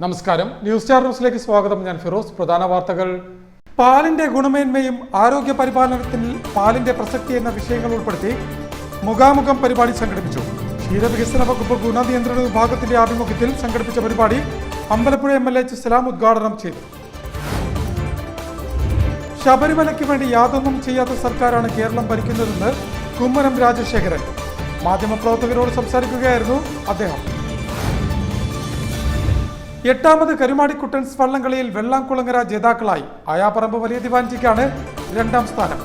നമസ്കാരം, news star ന്യൂസിലേക്ക് സ്വാഗതം. ഞാൻ ഫിറോസ്. പ്രധാന വാർത്തകൾ. പാലിന്റെ ഗുണമേന്മയും ആരോഗ്യ പരിപാലനത്തിൽ പാലിന്റെ പ്രസക്തി എന്ന വിഷയങ്ങൾ ഉൾപ്പെടുത്തി മുഖാമുഖം പരിപാടി സംഘടിപ്പിച്ചു. ക്ഷീരവികസന വകുപ്പ് ഗുണനിയന്ത്രണ വിഭാഗത്തിന്റെ ആഭിമുഖ്യത്തിൽ സംഘടിപ്പിച്ച പരിപാടി അമ്പലപ്പുഴ MLA സലാം ഉദ്ഘാടനം ചെയ്തു. ശബരിമലയ്ക്ക് വേണ്ടി യാതൊന്നും ചെയ്യാത്ത സർക്കാരാണ് കേരളം ഭരിക്കുന്നതെന്ന് കുമ്മനം രാജശേഖരൻ മാധ്യമപ്രവർത്തകരോട് സംസാരിക്കുകയായിരുന്നു അദ്ദേഹം. 8ാമത് കരുമാടിക്കുട്ടൻസ് വള്ളംകളിയിൽ വെള്ളാംകുളങ്ങര ജേതാക്കളായി. ആയാപ്പറമ്പ് വലിയ ദിവാൻജിക്കാണ് 2ാം സ്ഥാനം.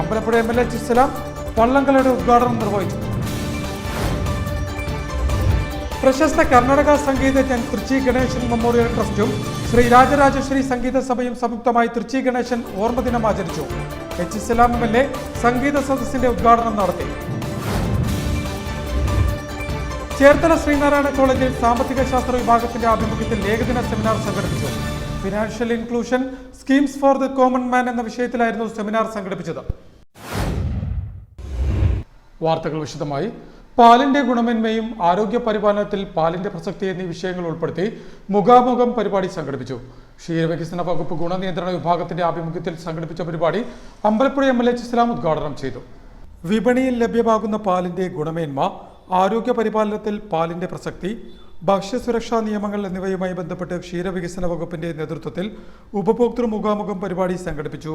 അമ്പലപ്പുഴ MLA സലാം വള്ളംകളിയുടെ ഉദ്ഘാടനം നിർവഹിച്ചു. പ്രശസ്ത കർണാടക സംഗീതജ്ഞൻ തൃച്ചി ഗണേശൻ മെമ്മോറിയൽ ട്രസ്റ്റും ശ്രീ രാജരാജേശ്വരി സംഗീത സഭയും സംയുക്തമായി തൃച്ചി ഗണേശൻ ഓർമ്മദിനം ആചരിച്ചു. സലാം MLA സംഗീത സദസ്സിന്റെ ഉദ്ഘാടനം നടത്തി. ചേർത്തല ശ്രീനാരായണ കോളേജിൽ സാമ്പത്തിക ശാസ്ത്ര വിഭാഗത്തിന്റെ ആഭിമുഖ്യത്തിൽ ഏകദിന സെമിനാർ സംഘടിപ്പിച്ചു. Financial inclusion schemes for the common man എന്ന വിഷയത്തിലായിരുന്നു സെമിനാർ സംഘടിപ്പിച്ചത്. വാർത്തകൾ വിശദമായി. പാലിന്റെ ഗുണമേന്മയും ആരോഗ്യ പരിപാലനത്തിൽ പാലിന്റെ പ്രസക്തി എന്നീ വിഷയങ്ങൾ ഉൾപ്പെടുത്തി മുഖാമുഖം പരിപാടി സംഘടിപ്പിച്ചു. ക്ഷീരവികസന വകുപ്പ് ഗുണനിയന്ത്രണ വിഭാഗത്തിന്റെ ആഭിമുഖ്യത്തിൽ സംഘടിപ്പിച്ച പരിപാടി അമ്പലപ്പുഴ MLA സലാം ഉദ്ഘാടനം ചെയ്തു. വിപണിയിൽ ലഭ്യമാകുന്ന പാലിന്റെ ഗുണമേന്മ, ആരോഗ്യ പരിപാലനത്തിൽ പാലിന്റെ പ്രസക്തി, ഭക്ഷ്യസുരക്ഷാ നിയമങ്ങൾ എന്നിവയുമായി ബന്ധപ്പെട്ട് ക്ഷീരവികസന വകുപ്പിന്റെ നേതൃത്വത്തിൽ ഉപഭോക്തൃ മുഖാമുഖം പരിപാടി സംഘടിപ്പിച്ചു.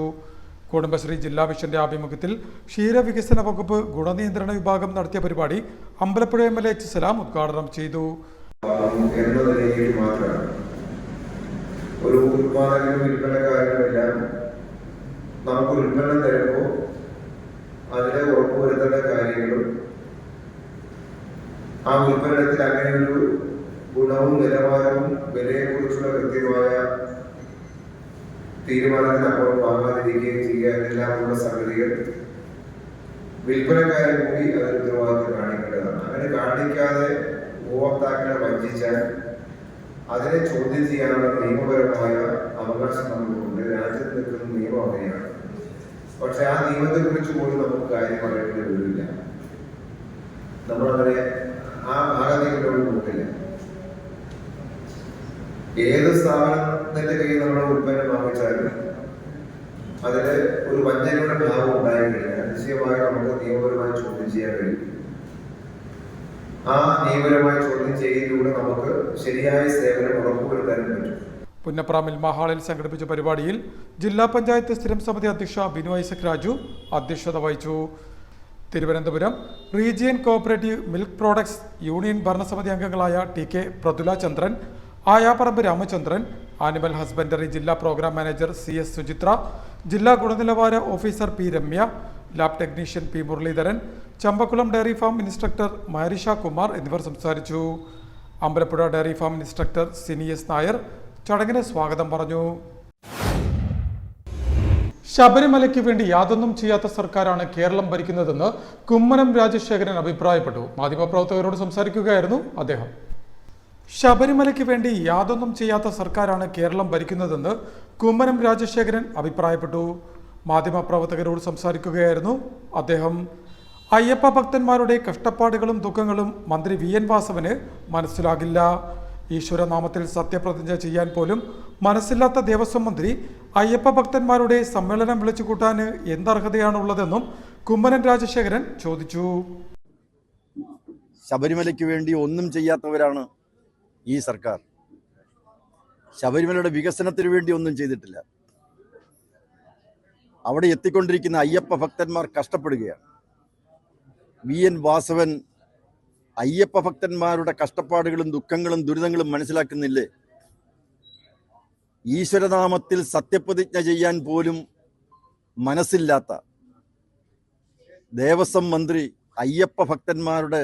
കുടുംബശ്രീ ജില്ലാ മിഷന്റെ ആഭിമുഖ്യത്തിൽ ക്ഷീരവികസന വകുപ്പ് ഗുണനിയന്ത്രണ വിഭാഗം നടത്തിയ പരിപാടി അമ്പലപ്പുഴ MLA സലാം ഉദ്ഘാടനം ചെയ്തു. ഒരു ഉത്പാദകനും വിൽപ്പനക്കാരനുമെല്ലാം നമുക്ക് ഉൽപ്പന്നം തരുമ്പോൾ അതിനെ ഉറപ്പുവരുത്തേണ്ട കാര്യങ്ങളും ആ ഉൽപ്പന്നത്തിൽ അങ്ങനെയൊരു ഗുണവും നിലവാരവും വിലയെക്കുറിച്ചുള്ള കൃത്യമായ തീരുമാനത്തിനപ്പുറം വാങ്ങാതിരിക്കുകയും ചെയ്യുക എന്നെല്ലാമുള്ള സംഗതികൾ വിൽപ്പനക്കാരൻ കൂടി അതിന് ഉത്തരവാദിത്വം കാണിക്കേണ്ടതാണ്. അങ്ങനെ കാണിക്കാതെ ഉപഭോക്താക്കളെ വഞ്ചിച്ചാൽ അതിനെ ചോദ്യം ചെയ്യാനുള്ള നിയമപരമായ അവകാശം നമുക്കുണ്ട്. രാജ്യത്ത് നിൽക്കുന്ന നിയമം അങ്ങനെയാണ്. പക്ഷെ ആ നിയമത്തെ കുറിച്ച് പോലും നമുക്ക് കാര്യം പറയേണ്ടി വരില്ല. നമ്മളങ്ങനെ ആ ഭാഗത്തേക്കുള്ള നോക്കില്ല. ഏത് സ്ഥാപനത്തിന്റെ കയ്യിൽ നമ്മുടെ ഉൽപ്പന്നം വാങ്ങിച്ചാലും അതിന് ഒരു വഞ്ചനയുടെ ഭാവം ഉണ്ടായിക്കഴിഞ്ഞാൽ നിശ്ചയമായി നമുക്ക് നിയമപരമായി ചോദ്യം ചെയ്യാൻ കഴിയും. ആ നിയമപരമായ ചോദ്യം ചെയ്യലിലൂടെ നമുക്ക് ശരിയായ സേവനം ഉറപ്പുവരുത്താനും പറ്റും. പുന്നപ്ര മിൽമ ഹാളിൽ സംഘടിപ്പിച്ച പരിപാടിയിൽ ജില്ലാ പഞ്ചായത്ത് സ്ഥിരം സമിതി അധ്യക്ഷ ബിനു ഐസക് രാജു അധ്യക്ഷത വഹിച്ചു. Thiruvananthapuram region cooperative milk products union ഭരണസമിതി അംഗങ്ങളായ TK Prathula Chandran, Ayaparambu Ramachandran, animal husbandry ജില്ലാ പ്രോഗ്രാം മാനേജർ CS സുചിത്ര, ജില്ലാ ഗുണനിലവാര officer P Ramya, lab technician P Muraleedharan, Champakulam dairy farm instructor Marisha Kumar എന്നിവർ സംസാരിച്ചു. Ambalappuzha dairy farm instructor CNS Nair ചടങ്ങിന് സ്വാഗതം പറഞ്ഞു. ശബരിമലയ്ക്ക് വേണ്ടി യാതൊന്നും ചെയ്യാത്ത സർക്കാരാണ് കേരളം ഭരിക്കുന്നതെന്ന് കുമ്മനം രാജശേഖരൻ അഭിപ്രായപ്പെട്ടു. മാധ്യമപ്രവർത്തകരോട് സംസാരിക്കുകയായിരുന്നു അദ്ദേഹം. ശബരിമലയ്ക്ക് വേണ്ടി യാതൊന്നും ചെയ്യാത്ത സർക്കാരാണ് കേരളം ഭരിക്കുന്നതെന്ന് കുമ്മനം രാജശേഖരൻ അഭിപ്രായപ്പെട്ടു. മാധ്യമപ്രവർത്തകരോട് സംസാരിക്കുകയായിരുന്നു അദ്ദേഹം. അയ്യപ്പ ഭക്തന്മാരുടെ കഷ്ടപ്പാടുകളും ദുഃഖങ്ങളും മന്ത്രി VN വാസവന് മനസ്സിലാകില്ല. ഈശ്വരനാമത്തിൽ സത്യപ്രതിജ്ഞ ചെയ്യാൻ പോലും മനസ്സില്ലാത്ത ദേവസ്വം മന്ത്രി അയ്യപ്പ ഭക്തന്മാരുടെ സമ്മേളനം വിളിച്ചുകൂട്ടാൻ എന്തർഹതയാണുള്ളതെന്നും കുമ്മനം രാജശേഖരൻ ചോദിച്ചു. ശബരിമലയ്ക്ക് വേണ്ടി ഒന്നും ചെയ്യാത്തവരാണ് ഈ സർക്കാർ. ശബരിമലയുടെ വികസനത്തിന് വേണ്ടി ഒന്നും ചെയ്തിട്ടില്ല. അവിടെ എത്തിക്കൊണ്ടിരിക്കുന്ന അയ്യപ്പ ഭക്തന്മാർ കഷ്ടപ്പെടുകയാണ്. VN വാസവൻ അയ്യപ്പ ഭക്തന്മാരുടെ കഷ്ടപ്പാടുകളും ദുഃഖങ്ങളും ദുരിതങ്ങളും മനസ്സിലാക്കുന്നില്ലേ? ഈശ്വരനാമത്തിൽ സത്യപ്രതിജ്ഞ ചെയ്യാൻ പോലും മനസ്സില്ലാത്ത ദേവസ്വം മന്ത്രി അയ്യപ്പ ഭക്തന്മാരുടെ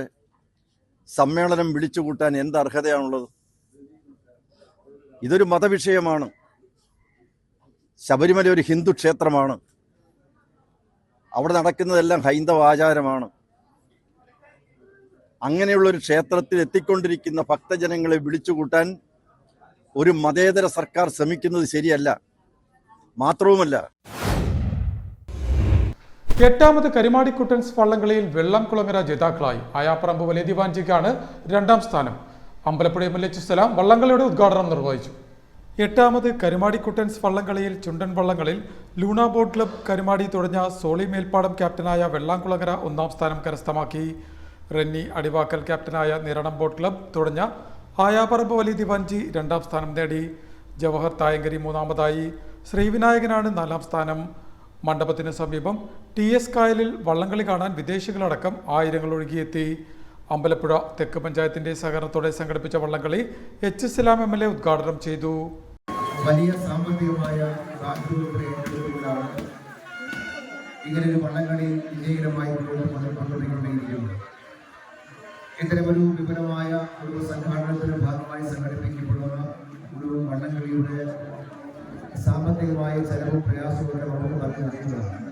സമ്മേളനം വിളിച്ചുകൂട്ടാൻ എന്ത് അർഹതയാണുള്ളത്? ഇതൊരു മതവിഷയമാണ്. ശബരിമല ഒരു ഹിന്ദു ക്ഷേത്രമാണ്. അവിടെ നടക്കുന്നതെല്ലാം ഹൈന്ദവ ആചാരമാണ്. അങ്ങനെയുള്ളൊരു ക്ഷേത്രത്തിൽ എത്തിക്കൊണ്ടിരിക്കുന്ന ഭക്തജനങ്ങളെ വിളിച്ചുകൂട്ടാൻ ഒരു മതേതര സർക്കാർ ശ്രമിക്കുന്നത് ശരിയല്ല. മാത്രവുമല്ല, 8ാമത് കരുമാടിക്കുട്ടൻസ് വള്ളംകളിയിൽ വെള്ളംകുളങ്ങര ജേതാക്കളായി. ആയാപ്പറമ്പ് വലിയ ദിവാൻജിക്കാണ് 2ാം സ്ഥാനം. അമ്പലപ്പുഴ MLA എച്ച് സലാം വള്ളംകളിയുടെ ഉദ്ഘാടനം നിർവഹിച്ചു. 8ാമത് കരുമാടി കുട്ടൻസ് വള്ളംകളിയിൽ ചുണ്ടൻ വള്ളങ്ങളിൽ ലൂണ ബോട്ട് ക്ലബ് കരുമാടി തുടങ്ങിയ സോളി മേൽപ്പാടം ക്യാപ്റ്റനായ വെള്ളാംകുളങ്ങര 1ാം സ്ഥാനം കരസ്ഥമാക്കി. റെന്നി അടിവാക്കൽ ക്യാപ്റ്റനായ നിരണം ബോട്ട് ക്ലബ് തുടങ്ങിയ ആയാപറമ്പ് വലിയ ദിവാൻജി 2ാം സ്ഥാനം നേടി. ജവഹർ തായങ്കരി 3ാമതായി. ശ്രീവിനായകനാണ് 4ാം സ്ഥാനം. മണ്ഡപത്തിന് സമീപം TS കായലിൽ വള്ളംകളി കാണാൻ വിദേശികളടക്കം ആയിരങ്ങൾ ഒഴുകിയെത്തി. അമ്പലപ്പുഴ തെക്ക് പഞ്ചായത്തിന്റെ സഹകരണത്തോടെ സംഘടിപ്പിച്ച വള്ളംകളി എച്ച് സലാം MLA ഉദ്ഘാടനം ചെയ്തു. വലിയ സാമ്പത്തികമായ ഏറ്റെടുത്തുകൊണ്ടാണ് ഇങ്ങനൊരു വള്ളംകളി വിജയകരമായി പങ്കെടുപ്പിക്കേണ്ടിയിരിക്കുന്നത്. ഇത്തരമൊരു വിപുലമായ ഒരു സംഘാടനത്തിന്റെ ഭാഗമായി സംഘടിപ്പിക്കപ്പെടുന്ന ഒരു വള്ളംകളിയുടെ സാമ്പത്തികമായ ചെലവും പ്രയാസവും നമുക്ക് പറഞ്ഞു നൽകുന്നതാണ്.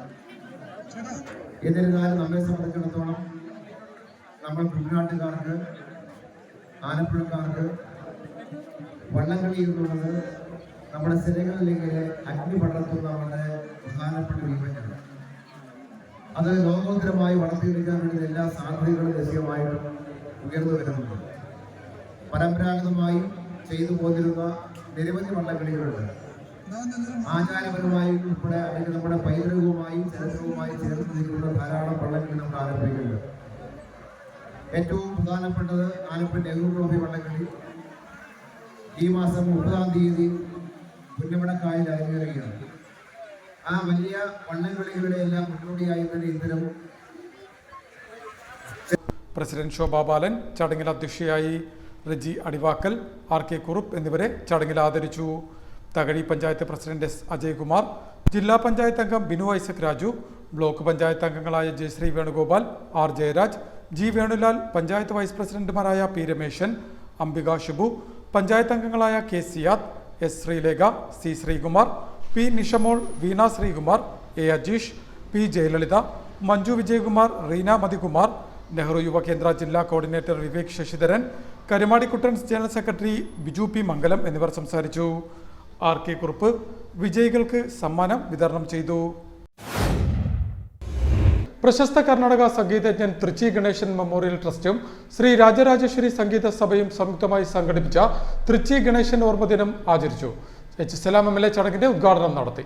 എന്നിരുന്നാലും നമ്മെ സംബന്ധിച്ചിടത്തോളം നമ്മൾ കുട്ടനാട്ടുകാർക്ക്, ആലപ്പുഴക്കാർക്ക് വള്ളംകളി എന്നുള്ളത് നമ്മുടെ സിരകളിലേക്ക് അഗ്നി പടർത്തുന്ന നമ്മുടെ പ്രധാനപ്പെട്ട വിഭജനം. അത് ലോകോത്തരമായി വളർത്തിയെടുക്കാൻ വേണ്ടി എല്ലാ സാധ്യതകളും നിശ്ചയമായിട്ടും ഉയർന്നു വരുന്നുണ്ട്. പരമ്പരാഗതമായി ചെയ്തു പോന്നിരുന്ന നിരവധി വള്ളംകളികളുണ്ട്. ആചാരപരമായി ഉൾപ്പെടെ അല്ലെങ്കിൽ നമ്മുടെ പൈതൃകവുമായും ചരിത്രവുമായി ചേർന്ന് നിൽക്കുന്ന ധാരാളം വള്ളംകളി നമ്മൾ ആരംഭിക്കുന്നുണ്ട്. ഏറ്റവും പ്രധാനപ്പെട്ടത് ആലപ്പുഴ നെഹ്റു ട്രോഫി വള്ളംകളി ഈ മാസം 30-ാം തീയതി പുന്നമടക്കായൽ അരങ്ങേറുകയാണ്. ആ വലിയ വള്ളംകളികളുടെ എല്ലാം മുന്നോടിയായി തന്നെ ഇത്തരം പ്രസിഡന്റ് ശോഭാ ബാലൻ ചടങ്ങിൽ അധ്യക്ഷയായി. റെജി അടിവാക്കൽ, RK കുറുപ്പ് എന്നിവരെ ചടങ്ങിൽ ആദരിച്ചു. തകഴി പഞ്ചായത്ത് പ്രസിഡന്റ് S അജയ്കുമാർ, ജില്ലാ പഞ്ചായത്ത് അംഗം ബിനു ഐസക് രാജു, ബ്ലോക്ക് പഞ്ചായത്ത് അംഗങ്ങളായ Jayasree Venugopal, R Jayaraj, G Venulal, panchayat vice പ്രസിഡന്റുമാരായ P രമേശൻ, അംബിക ഷിബു, പഞ്ചായത്ത് അംഗങ്ങളായ K Siyad, S Sreelekha, C Sreekumar, P Nishamol, Veena Sreekumar, A Ajeesh, P Jayalalithaa, Manju Vijayakumar, Reena Mathikumar, Nehru യുവകേന്ദ്ര ജില്ലാ coordinator Vivek Sasidharan, Karumadi Kuttan's general secretary Biju P മംഗലം എന്നിവർ സംസാരിച്ചു. RK കുറുപ്പ് വിജയികൾക്ക് സമ്മാനം വിതരണം ചെയ്തു. പ്രശസ്ത കർണാടക സംഗീതജ്ഞൻ തൃച്ചി ഗണേശൻ മെമ്മോറിയൽ ട്രസ്റ്റും ശ്രീ രാജരാജേശ്വരി സംഗീത സഭയും സംയുക്തമായി സംഘടിപ്പിച്ച തൃച്ചി ഗണേശൻ ഓർമ്മദിനം ആചരിച്ചു. എച്ച് സലാം MLA ചടങ്ങിന്റെ ഉദ്ഘാടനം നടത്തി.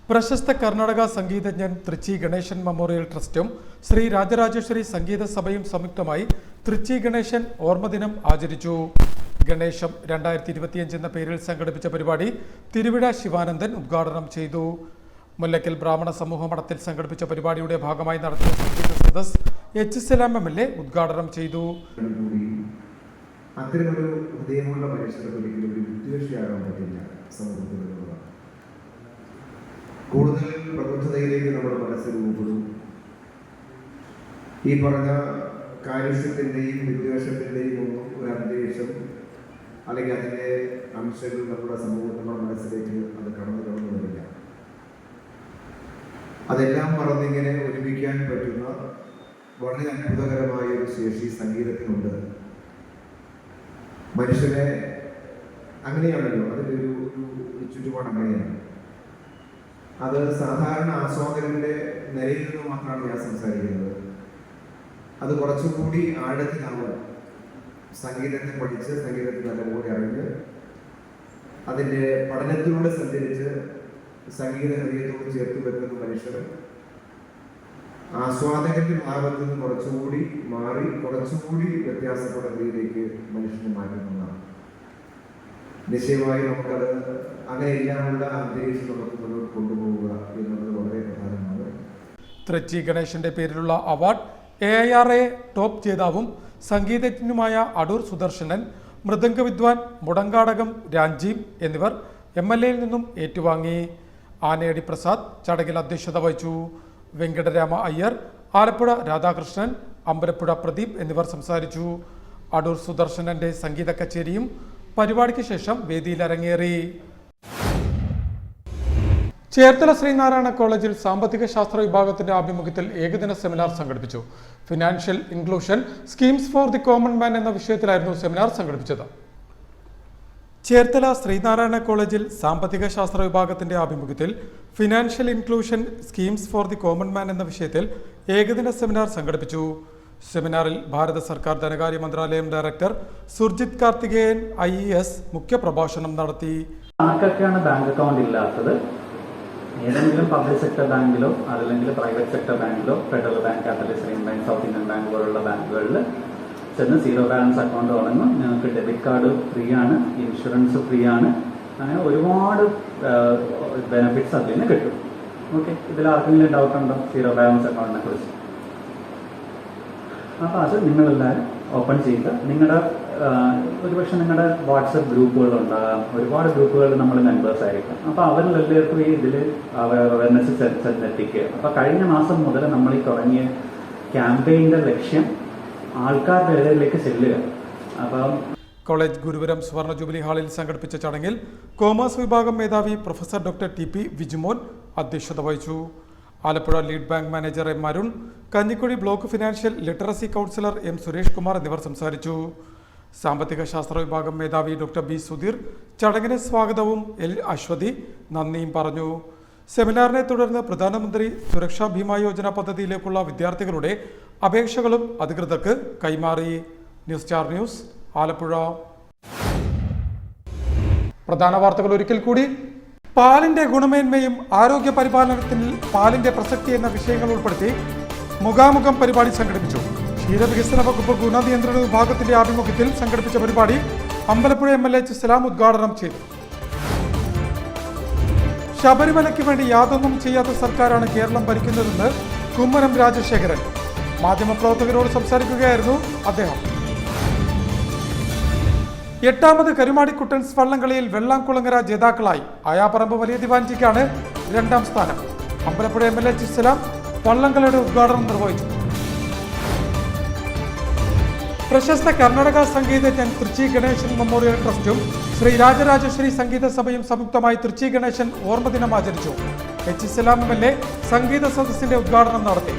പ്രശസ്ത കർണാടക സംഗീതജ്ഞൻ തൃച്ചി ഗണേശൻ മെമ്മോറിയൽ ട്രസ്റ്റും ശ്രീ രാജരാജേശ്വരി സംഗീത സഭയും സംയുക്തമായി തൃച്ചി ഗണേശൻ ഓർമ്മദിനം ആചരിച്ചു. ഗണേശം 2025 എന്ന പേരിൽ സംഘടിപ്പിച്ച പരിപാടി തിരുവിഴ ശിവാനന്ദൻ ഉദ്ഘാടനം ചെയ്തു. മുല്ലക്കൽ ബ്രാഹ്മണ സമൂഹ മഠത്തിൽ സംഘടിപ്പിച്ച പരിപാടിയുടെ ഭാഗമായി നടത്തിയ സംഗീത സദസ് എച്ച് സലാം MLA ഉദ്ഘാടനം ചെയ്തു. അത്തരമൊരു ഹൃദയമുള്ള മനുഷ്യർക്ക് ഒരിക്കലും ഒരു വിദ്വേഷിയാകാൻ പറ്റില്ല. സമൂഹത്തിൽ കൂടുതൽ പ്രബുദ്ധതയിലേക്ക് നമ്മുടെ മനസ്സ് രൂപപ്പെടും. ഈ പറഞ്ഞ കാലുഷ്യത്തിൻ്റെയും വിദ്വേഷത്തിൻ്റെയും ഒന്നും ഒരു അന്തരീക്ഷം അല്ലെങ്കിൽ അതിൻ്റെ അംശങ്ങൾ നമ്മുടെ സമൂഹത്തിൻ്റെ മനസ്സിലേക്ക് അത് കടന്നു വരില്ല. അതെല്ലാം മറന്നിങ്ങനെ ഒരുമിക്കാൻ പറ്റുന്ന വളരെ അത്ഭുതകരമായ ഒരു ശേഷി സംഗീതത്തിനുണ്ട്. മനുഷ്യനെ അങ്ങനെയാണല്ലോ, അതിൻ്റെ ഒരു ചുറ്റുപാട് അങ്ങനെയാണ്. അത് സാധാരണ ആസ്വാദകരുടെ നിലയിൽ നിന്ന് മാത്രമാണ് ഞാൻ സംസാരിക്കുന്നത്. അത് കുറച്ചുകൂടി ആഴത്തിലാവും. സംഗീതത്തെ പഠിച്ച് സംഗീതത്തെ നല്ലപോലെ അറിഞ്ഞ് അതിൻ്റെ പഠനത്തിലൂടെ സഞ്ചരിച്ച് സംഗീത ഹൃദയത്തോട് ചേർത്ത് വെക്കുന്ന മനുഷ്യർ ആസ്വാദകന്റെ ഭാഗത്ത് നിന്ന് കുറച്ചുകൂടി മാറി കുറച്ചുകൂടി വ്യത്യാസപ്പെടുന്നതിലേക്ക് മനുഷ്യനെ മാറ്റുന്നതാണ്. നിശ്ചയമായി നമുക്കത് അങ്ങനെ ഇല്ലാനുള്ള അന്തരീക്ഷം നമുക്ക് മുന്നോട്ട് കൊണ്ടുപോവുക എന്നുള്ളത് വളരെ പ്രധാനമാണ്. തൃച്ചി ഗണേശന്റെ പേരിലുള്ള അവാർഡ് AIRA ടോപ്പ് ജേതാവും സംഗീതജ്ഞനുമായ അടൂർ സുദർശനൻ, മൃദംഗ വിദ്വാൻ മുടങ്കാടകം രാജീവ് എന്നിവർ MLA യിൽ നിന്നും ഏറ്റുവാങ്ങി. ആനയടി പ്രസാദ് ചടങ്ങിൽ അധ്യക്ഷത വഹിച്ചു. വെങ്കടരാമ അയ്യർ, ആലപ്പുഴ രാധാകൃഷ്ണൻ, അമ്പലപ്പുഴ പ്രദീപ് എന്നിവർ സംസാരിച്ചു. അടൂർ സുദർശനന്റെ സംഗീത കച്ചേരിയും പരിപാടിക്ക് ശേഷം വേദിയിൽ അരങ്ങേറി. ചേർത്തല ശ്രീനാരായണ കോളേജിൽ സാമ്പത്തിക ശാസ്ത്ര വിഭാഗത്തിന്റെ ആഭിമുഖ്യത്തിൽ ഏകദിന സെമിനാർ സംഘടിപ്പിച്ചു. Financial inclusion schemes for the common man എന്ന വിഷയത്തിലായിരുന്നു സെമിനാർ സംഘടിപ്പിച്ചത്. ചേർത്തല ശ്രീനാരായണ കോളേജിൽ സാമ്പത്തിക ശാസ്ത്ര വിഭാഗത്തിന്റെ ആഭിമുഖ്യത്തിൽ financial inclusion schemes for the common man എന്ന വിഷയത്തിൽ ഏകദിന സെമിനാർ സംഘടിപ്പിച്ചു. സെമിനാറിൽ ഭാരത സർക്കാർ ധനകാര്യ മന്ത്രാലയം ഡയറക്ടർ സുർജിത് കാർത്തികേയൻ IAS മുഖ്യപ്രഭാഷണം നടത്തി. ആർക്കൊക്കെയാണ് ബാങ്ക് അക്കൗണ്ട് ഇല്ലാത്തത്, ഏതെങ്കിലും പബ്ലിക് സെക്ടർ ബാങ്കിലോ അതല്ലെങ്കിൽ പ്രൈവറ്റ് സെക്ടർ ബാങ്കിലോ Federal Bank, Catholic Syrian Bank, South Indian Bank പോലുള്ള ബാങ്കുകളിൽ ചെന്ന് സീറോ ബാലൻസ് അക്കൗണ്ട് തുടങ്ങും. നിങ്ങൾക്ക് ഡെബിറ്റ് കാർഡ് ഫ്രീ ആണ്, ഇൻഷുറൻസ് ഫ്രീ ആണ്, അങ്ങനെ ഒരുപാട് ബെനിഫിറ്റ്സ് അതിൽ നിന്ന് കിട്ടും. ഓക്കെ, ഇതിൽ ആർക്കെങ്കിലും ഡൗട്ട് ഉണ്ടോ സീറോ ബാലൻസ് അക്കൗണ്ടിനെ കുറിച്ച്? അപ്പോൾ അത് നിങ്ങളെല്ലാവരും ഓപ്പൺ ചെയ്യുക. നിങ്ങളുടെ ഒരുപക്ഷെ നിങ്ങളുടെ വാട്സപ്പ് ഗ്രൂപ്പുകളുണ്ടാകാം, ഒരുപാട് ഗ്രൂപ്പുകളിൽ നമ്മൾ മെമ്പേഴ്സ് ആയിരിക്കും. അപ്പോൾ അവരിലെല്ലാവർക്കും ഈ ഇതിൽ അവയർനെസ് എത്തിക്കുക. അപ്പോൾ കഴിഞ്ഞ മാസം മുതൽ നമ്മൾ ഈ തുടങ്ങിയ ക്യാമ്പയിൻ്റെ ലക്ഷ്യം ആൾക്കാരുടെ ഇടയിലേക്ക് ചെല്ലുക. അപ്പം കോളേജ് ഗുരുവരം സുവർണ ജൂബിലി ഹാളിൽ സംഘടിപ്പിച്ച ചടങ്ങിൽ കോമേഴ്സ് വിഭാഗം മേധാവി പ്രൊഫസർ ഡോക്ടർ TP വിജുമോൻ അധ്യക്ഷത വഹിച്ചു. Alappuzha lead bank manager M Arun, Kanjikuzhi block financial literacy councillor M Suresh Kumar എന്നിവർ സംസാരിച്ചു. സാമ്പത്തിക ശാസ്ത്ര വിഭാഗം മേധാവി ഡോക്ടർ B സുധീർ ചടങ്ങിന് സ്വാഗതവും L അശ്വതി നന്ദിയും പറഞ്ഞു. സെമിനാറിനെ തുടർന്ന് പ്രധാനമന്ത്രി സുരക്ഷാ ഭീമാ യോജന പദ്ധതിയിലേക്കുള്ള വിദ്യാർത്ഥികളുടെ അപേക്ഷകളും അധികൃതർക്ക് കൈമാറി. News star news, Alappuzha. പ്രധാന വാർത്തകൾ ഒരിക്കൽ കൂടി. പാലിന്റെ ഗുണമേന്മയും ആരോഗ്യ പരിപാലനത്തിൽ പാലിന്റെ പ്രസക്തി എന്ന വിഷയങ്ങൾ ഉൾപ്പെടുത്തി മുഖാമുഖം പരിപാടി സംഘടിപ്പിച്ചു. ക്ഷീരവികസന വകുപ്പ് ഗുണനിയന്ത്രണ വിഭാഗത്തിന്റെ ആഭിമുഖ്യത്തിൽ സംഘടിപ്പിച്ച പരിപാടി അമ്പലപ്പുഴ MLA സലാം ഉദ്ഘാടനം ചെയ്തു. ശബരിമലയ്ക്ക് വേണ്ടി യാതൊന്നും ചെയ്യാത്ത സർക്കാരാണ് കേരളം ഭരിക്കുന്നതെന്ന് കുമ്മനം രാജശേഖരൻ. മാധ്യമപ്രവർത്തകരോട് സംസാരിക്കുകയായിരുന്നു അദ്ദേഹം. 8ാമത് കരുമാടിക്കുട്ടൻസ് വള്ളംകളിയിൽ വെള്ളാംകുളങ്ങര ജേതാക്കളായി. ആയാപ്പറമ്പ് വലിയ ദിവാൻജിക്കാണ് 2ാം സ്ഥാനം. അമ്പലപ്പുഴ MLA സലാം വള്ളംകളിയുടെ ഉദ്ഘാടനം നിർവഹിച്ചു. പ്രശസ്ത കർണാടക സംഗീതജ്ഞൻ തൃച്ചി ഗണേശൻ മെമ്മോറിയൽ ട്രസ്റ്റും ശ്രീ രാജരാജശ്രീ സംഗീത സഭയും സംയുക്തമായി തൃച്ചി ഗണേശൻ ഓർമ്മദിനം ആചരിച്ചു. സലാം MLA സംഗീത സദസ്സിന്റെ ഉദ്ഘാടനം നടത്തി.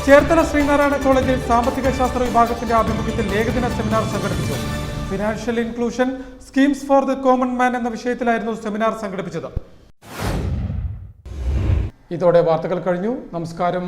ചേർത്തല ശ്രീനാരായണ കോളേജിൽ സാമ്പത്തിക ശാസ്ത്ര വിഭാഗത്തിന്റെ ആഭിമുഖ്യത്തിൽ ഏകദിന സെമിനാർ സംഘടിപ്പിച്ചു. Financial inclusion schemes for the common man എന്ന വിഷയത്തിലായിരുന്നു സെമിനാർ സംഘടിപ്പിച്ചത്. ഇതോടെ വാർത്തകൾ കഴിഞ്ഞു. നമസ്കാരം.